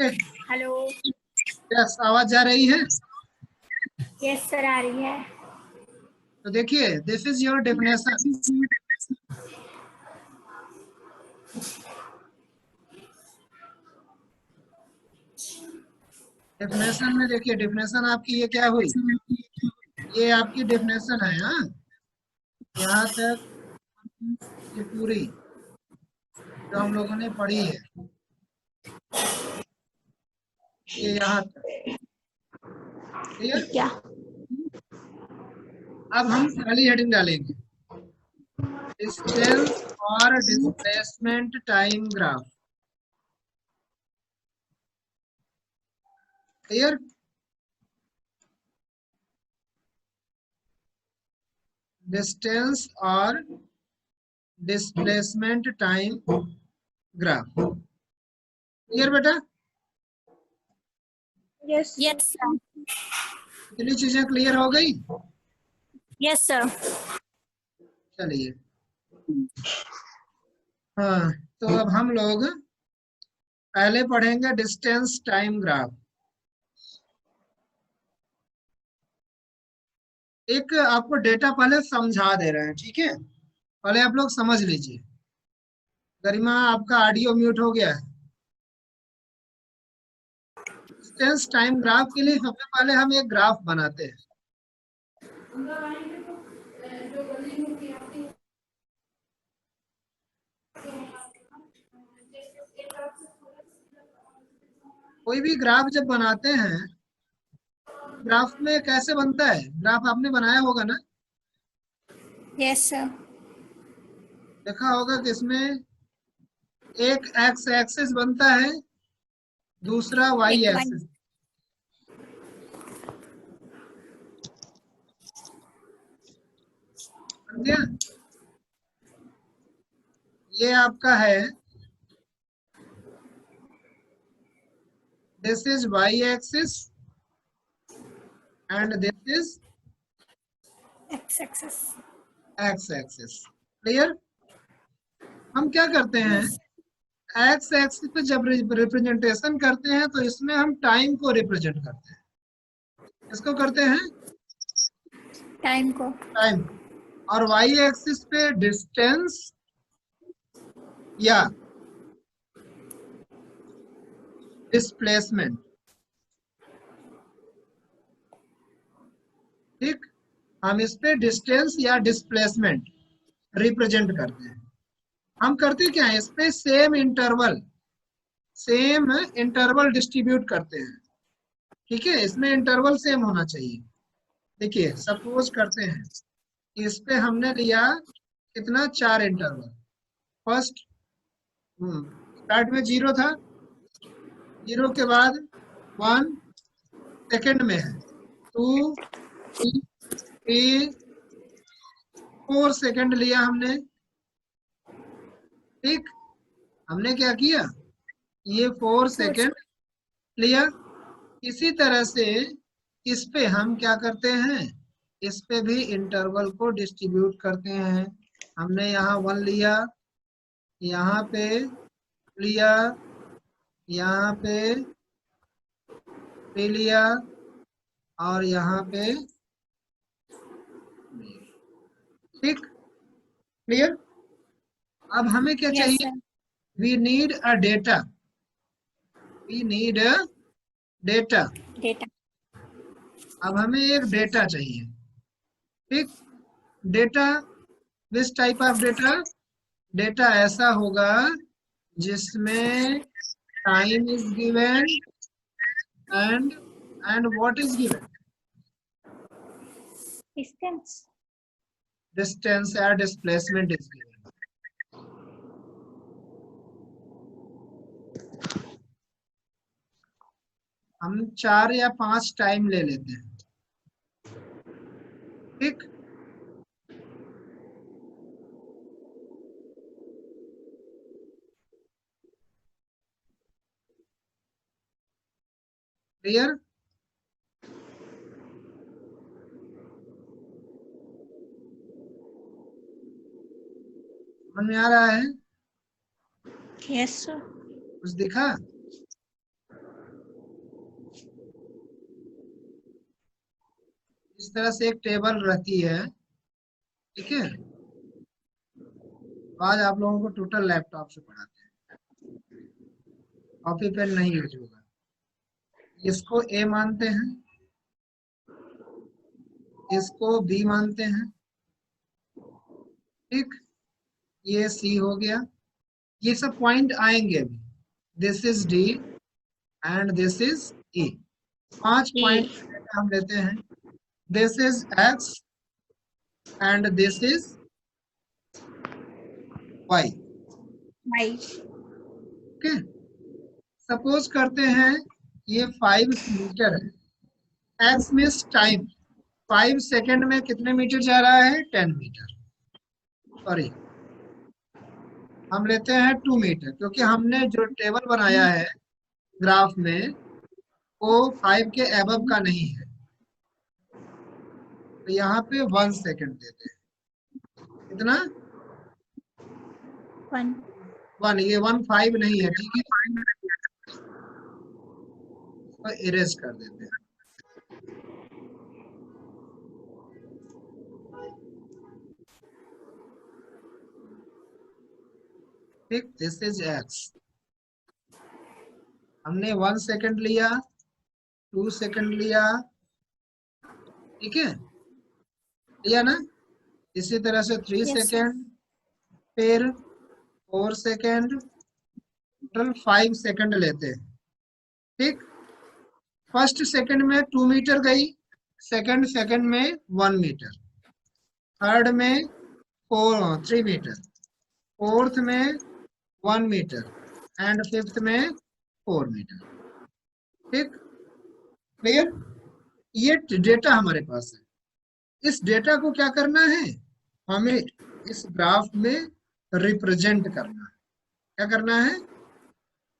Hello. Yes, आवाज जा रही है? यस सर, आ रही है। तो देखिए, this is your definition. Definition में देखिए, डेफिनेशन आपकी ये क्या हुई? ये आपकी डेफिनेशन है। हाँ, यहाँ तक ये पूरी जो हम लोगों ने पढ़ी है, ये यहाँ तक क्लियर। क्या? अब हम पहली हेडिंग डालेंगे, डिस्टेंस और displacement time graph. Clear. Distance और डिस्प्लेसमेंट टाइम ग्राफ। क्लियर बेटा? Yes yes sir. इतनी चीजें क्लियर हो गई? Yes sir. चलिए, हाँ, तो अब हम लोग पहले पढ़ेंगे डिस्टेंस टाइम ग्राफ। एक आपको डेटा पहले समझा दे रहे हैं, ठीक है? पहले आप लोग समझ लीजिए। गरिमा, आपका ऑडियो म्यूट हो गया है। डिस्टेंस टाइम ग्राफ के लिए सबसे पहले हम एक ग्राफ बनाते हैं। कोई भी ग्राफ जब बनाते हैं, ग्राफ में कैसे बनता है? ग्राफ आपने बनाया होगा ना? Yes sir. देखा होगा कि इसमें एक एक्स एक्सिस बनता है, दूसरा वाई एक वन। एक्सिस। बन गया? ये आपका है, this is Y axis and this is X axis. X axis. Clear? हम क्या करते हैं, यस। एक्स एक्सिस पे जब रिप्रेजेंटेशन करते हैं तो इसमें हम टाइम को रिप्रेजेंट करते हैं। किसको करते हैं? टाइम को। टाइम। और वाई एक्सिस पे डिस्टेंस या डिस्प्लेसमेंट। ठीक, हम इस पे डिस्टेंस या डिस्प्लेसमेंट रिप्रेजेंट करते हैं। हम करते क्या है, इस पे सेम इंटरवल डिस्ट्रीब्यूट करते हैं। ठीक है, इसमें इंटरवल सेम होना चाहिए। देखिए, सपोज करते हैं कि इस पे हमने लिया कितना, 4 इंटरवल। फर्स्ट स्टार्ट में 0 था, 0 के बाद 1, सेकंड में है 2, 3, 4 सेकंड लिया हमने। ठीक, हमने क्या किया, ये 4 सेकंड लिया। इसी तरह से इस पे हम क्या करते हैं, इस पे भी इंटरवल को डिस्ट्रीब्यूट करते हैं। हमने यहाँ 1 लिया, यहाँ पे लिया, यहाँ पे 3 लिया, और यहाँ पे। ठीक, क्लियर? अब हमें क्या यस चाहिए, sir. We need a data. We need a data. Data. अब हमें एक डेटा चाहिए। ठीक, data, this type of data, data ऐसा होगा जिसमें time is given and what is given, distance. Distance या डिस्प्लेसमेंट इज गिवन। हम 4 या 5 टाइम ले लेते हैं। ठीक, क्लियर? समझ में आ रहा है? Yes sir. कुछ दिखा? इस तरह से एक टेबल रहती है, ठीक है। आज आप लोगों को टोटल लैपटॉप से पढ़ाते हैं, कॉपी पेन नहीं यूज होगा। इसको ए मानते हैं, इसको बी मानते हैं, ठीक। ये सी हो गया, ये सब पॉइंट आएंगे अभी। This is D and this is E. 5 point हम लेते हैं। This is X and this is Y. Y. Okay, suppose करते हैं ये 5 मीटर है। एक्स मीन्स टाइम, 5 सेकंड में कितने मीटर जा रहा है? 10 मीटर। सॉरी, हम लेते हैं 2 मीटर, क्योंकि हमने जो टेबल बनाया है ग्राफ में वो 5 के एबव का नहीं है, तो यहाँ पे 1 सेकंड देते हैं। कितना? 1। ये 1 5 नहीं है, ठीक है, तो इरेज कर देते हैं। ठीक, दिस इज एक्स। हमने 1 सेकंड लिया, 2 सेकंड लिया, ठीक है, लिया ना। इसी तरह से 3 Yes, सेकंड, फिर 4 सेकंड, टोटल 5 सेकंड लेते हैं, ठीक। फर्स्ट सेकंड में 2 मीटर गई, सेकंड सेकंड में 1 मीटर, थर्ड में 3 मीटर, फोर्थ में 1 मीटर एंड फिफ्थ में 4 मीटर, ठीक। क्लियर? ये डेटा हमारे पास है। इस डेटा को क्या करना है? हमें इस ग्राफ में रिप्रेजेंट करना है। क्या करना है?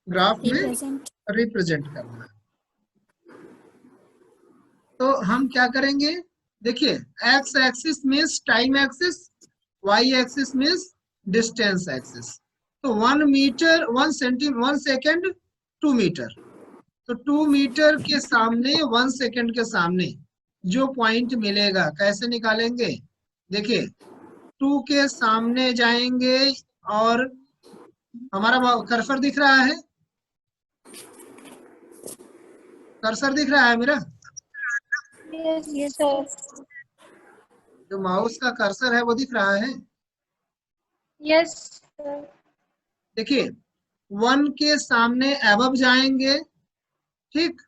ग्राफ में represent. रिप्रेजेंट करना है। तो हम क्या करेंगे? देखिए, X axis means time axis, Y axis means distance axis. तो 1 मीटर 1 सेकेंड 2 मीटर, तो 2 मीटर के सामने 1 सेकेंड के सामने जो पॉइंट मिलेगा कैसे निकालेंगे? देखिए, 2 के सामने जाएंगे और हमारा कर्सर दिख रहा है, कर्सर दिख रहा है मेरा, Yes, sir. जो माउस का कर्सर है वो दिख रहा है। Yes, sir. देखिए, 1 के सामने अबव जाएंगे, ठीक,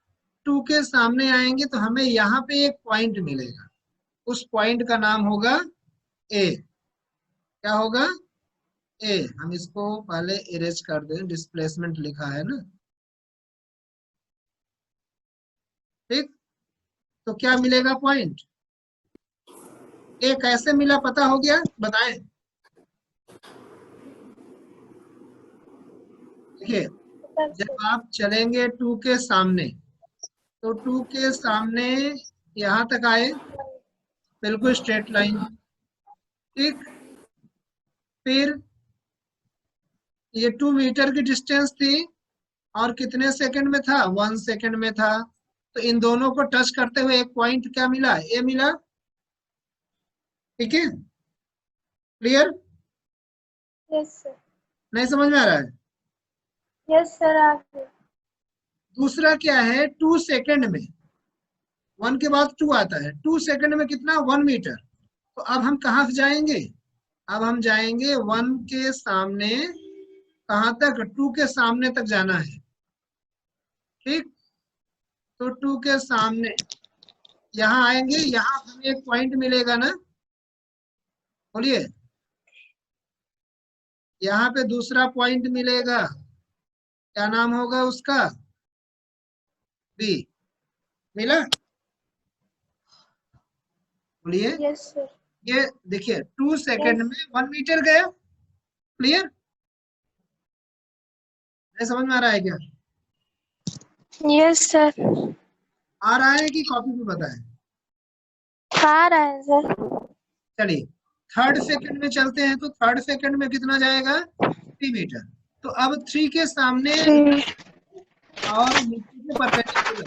2 के सामने आएंगे तो हमें यहाँ पे एक पॉइंट मिलेगा, उस पॉइंट का नाम होगा ए। क्या होगा? ए। हम इसको पहले इरेज कर दें, डिस्प्लेसमेंट लिखा है ना, ठीक। तो क्या मिलेगा? Point A. कैसे मिला पता हो गया? बताएं। देखिए, जब आप चलेंगे 2 के सामने, तो 2 के सामने यहाँ तक आए, बिल्कुल स्ट्रेट लाइन, ठीक। फिर ये 2 मीटर की डिस्टेंस थी और कितने सेकंड में था? 1 सेकंड में था। तो इन दोनों को टच करते हुए एक पॉइंट क्या मिला? ए मिला, ठीक है। क्लियर? Yes, sir. नहीं समझ में आ रहा है? Yes, sir. आगे. दूसरा क्या है? 2 सेकंड में, 1 के बाद 2 आता है, 2 सेकंड में कितना? 1 मीटर। तो अब हम कहाँ से जाएंगे? अब हम जाएंगे 1 के सामने, कहाँ तक? 2 के सामने तक जाना है, ठीक। तो 2 के सामने यहाँ आएंगे, यहाँ हमें एक पॉइंट मिलेगा ना, बोलिए। यहाँ पे दूसरा पॉइंट मिलेगा, क्या नाम होगा उसका? बी। मिला? बोलिए। Yes, sir. ये देखिए, 2 सेकंड में 1 मीटर गया। क्लियर? नहीं समझ में आ रहा है क्या? Yes, sir. आ रहा है कि कॉपी में बताएं? आ रहा है सर. चलिए, थर्ड सेकंड में चलते हैं, तो थर्ड सेकंड में कितना जाएगा? 3 मीटर। तो अब 3 के सामने और नीचे के परपेंडिकुलर,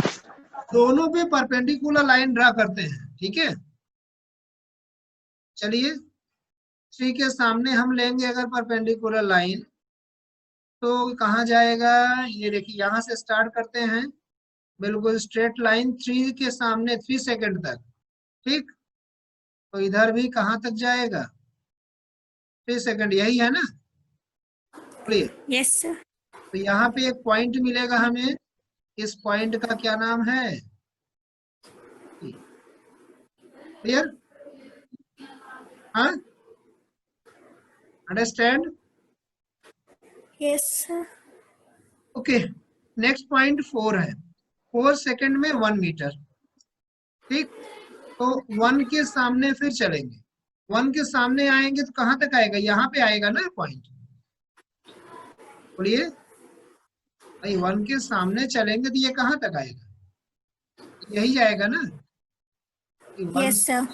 दोनों पे परपेंडिकुलर लाइन ड्रा करते हैं, ठीक है। चलिए 3 के सामने हम लेंगे अगर परपेंडिकुलर लाइन तो कहाँ जाएगा, ये देखिए यहाँ से स्टार्ट करते हैं बिल्कुल स्ट्रेट लाइन 3 के सामने 3 सेकंड तक, ठीक। तो इधर भी कहाँ तक जाएगा, 3 सेकंड, यही है ना। बोलिए। Yes sir. तो यहाँ पे एक पॉइंट मिलेगा हमें, इस पॉइंट का क्या नाम है, क्लियर, हाँ, understand. Yes sir. Okay, next point 4 है, 4 सेकंड में 1 मीटर, ठीक। तो 1 के सामने फिर चलेंगे, 1 के सामने आएंगे तो कहाँ तक आएगा, यहाँ पे आएगा ना पॉइंट। बोलिए भाई, 1 के सामने चलेंगे तो ये कहाँ तक आएगा, यही आएगा ना। Yes sir.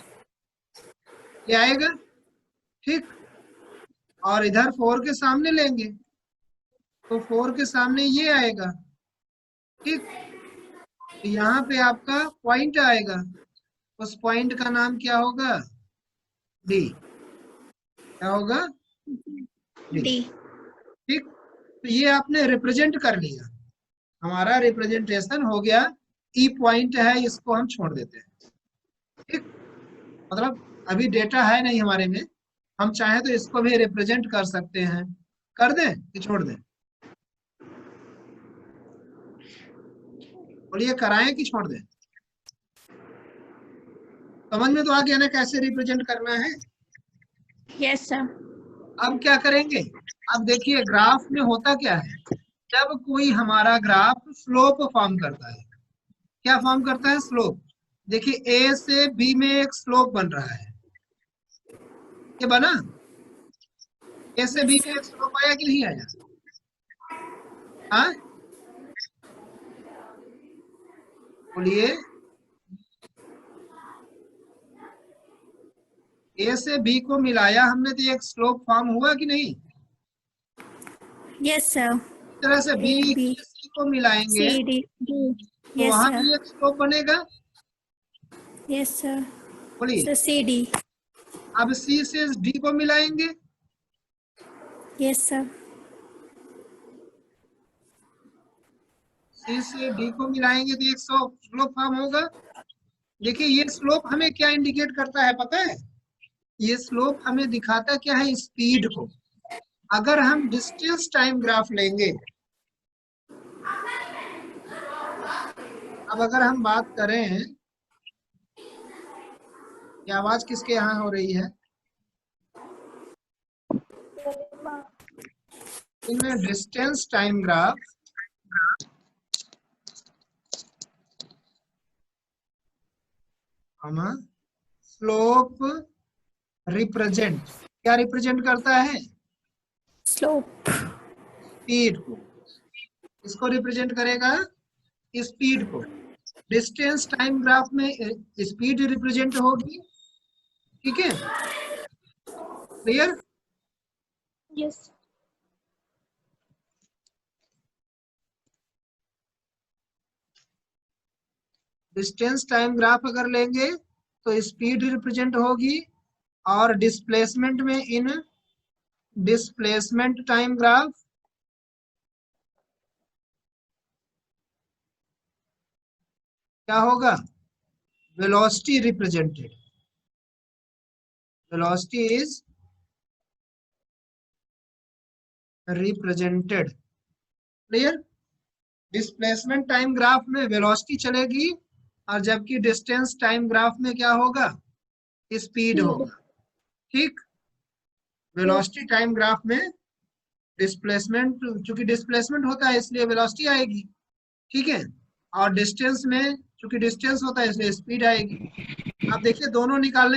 ये आएगा, ठीक। और इधर 4 के सामने लेंगे तो 4 के सामने ये आएगा, ठीक। तो यहाँ पे आपका पॉइंट आएगा, उस पॉइंट का नाम क्या होगा, डी। क्या होगा, डी। ठीक। तो ये आपने रिप्रेजेंट कर लिया, हमारा रिप्रेजेंटेशन हो गया। ई पॉइंट है, इसको हम छोड़ देते हैं, ठीक। मतलब अभी डेटा है नहीं हमारे में, हम चाहे तो इसको भी रिप्रेजेंट कर सकते हैं, कर दें कि छोड़ दें, बोलिए कराएं कि छोड़ दें। समझ में तो आ गया ना कैसे रिप्रेजेंट करना है। Yes sir. अब क्या करेंगे, अब देखिए ग्राफ में होता क्या है, जब कोई हमारा ग्राफ स्लोप फॉर्म करता है, क्या फॉर्म करता है, स्लोप। देखिए ए से बी में एक स्लोप बन रहा है, ये बना, ए से बी में एक स्लोप आया कि नहीं आया, हाँ, बोलिए। ए से बी को मिलाया हमने तो एक स्लोप फॉर्म हुआ कि नहीं। Yes sir. इस तरह से बी बी सी को मिलाएंगे सी डी डी। तो यस वहां सर। भी एक स्लोप बनेगा, यस सर। बोलिए। Sir C D. अब सी से डी को मिलाएंगे, यस सर। सी से डी को मिलाएंगे तो एक स्लोप फॉर्म होगा। देखिए ये स्लोप हमें क्या इंडिकेट करता है पता है, ये स्लोप हमें दिखाता क्या है, स्पीड को। अगर हम डिस्टेंस टाइम ग्राफ लेंगे, अब अगर हम बात करें, ये आवाज किसके यहाँ हो रही है, इनमें डिस्टेंस टाइम ग्राफ हम स्लोप रिप्रेजेंट, क्या रिप्रेजेंट करता है, स्लोप। स्पीड को। इसको रिप्रेजेंट करेगा स्पीड को। डिस्टेंस टाइम ग्राफ में स्पीड रिप्रेजेंट होगी, ठीक है, clear. Yes. Distance time graph अगर लेंगे तो स्पीड रिप्रेजेंट होगी, और डिस्प्लेसमेंट में इन डिस्प्लेसमेंट टाइम ग्राफ क्या होगा, velocity represented, velocity is represented, clear. Displacement time graph में वेलोसिटी चलेगी, और जबकि डिस्टेंस टाइम ग्राफ में क्या होगा, स्पीड होगा, ठीक। वेलोसिटी टाइम ग्राफ में डिस्प्लेसमेंट, चूंकि डिस्प्लेसमेंट होता है इसलिए वेलोसिटी आएगी, ठीक है। और डिस्टेंस में चूंकि डिस्टेंस होता है इसलिए स्पीड आएगी। अब देखिए दोनों निकालने